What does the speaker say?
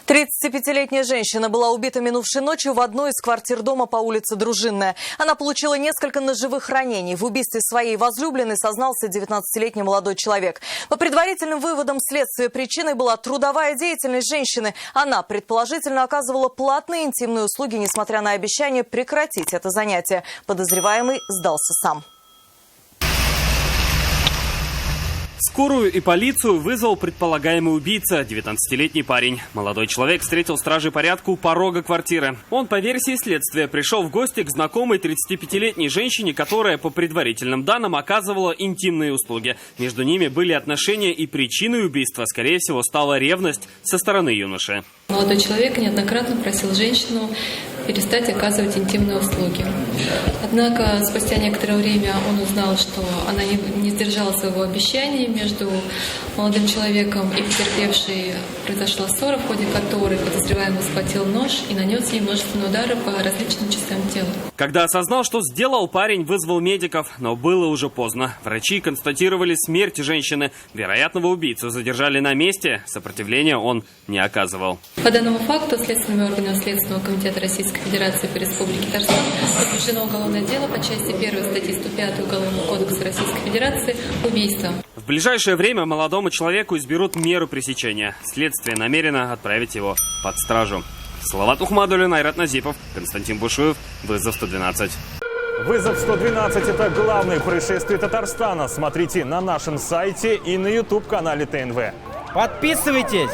35-летняя женщина была убита минувшей ночью в одной из квартир дома по улице Дружинная. Она получила несколько ножевых ранений. В убийстве своей возлюбленной сознался 19-летний молодой человек. По предварительным выводам следствия, причиной была трудовая деятельность женщины. Она, предположительно, оказывала платные интимные услуги, несмотря на обещание прекратить это занятие. Подозреваемый сдался сам. Скорую и полицию вызвал предполагаемый убийца, 19-летний парень. Молодой человек встретил стражей порядка у порога квартиры. Он, по версии следствия, пришел в гости к знакомой 35-летней женщине, которая, по предварительным данным, оказывала интимные услуги. Между ними были отношения, и причиной убийства, скорее всего, стала ревность со стороны юноши. Молодой человек неоднократно просил женщину перестать оказывать интимные услуги. Однако спустя некоторое время он узнал, что она не сдержала своего обещания. Между молодым человеком и потерпевшей произошла ссора, в ходе которой подозреваемый схватил нож и нанес ей множественные удары по различным частям тела. Когда осознал, что сделал, парень вызвал медиков, но было уже поздно. Врачи констатировали смерть женщины. Вероятного убийцу задержали на месте. Сопротивления он не оказывал. По данному факту следственными органами Следственного комитета Российской Федерации по Республике Татарстан возбуждено уголовное дело по части 1 статьи 105 Уголовного кодекса Российской Федерации «Убийство». В ближайшее время молодому человеку изберут меру пресечения. Следствие намерено отправить его под стражу. Салават Ухмадуллин, Айрат Назипов, Константин Бушуев, Вызов 112. Вызов 112 – это главные происшествия Татарстана. Смотрите на нашем сайте и на YouTube-канале ТНВ. Подписывайтесь!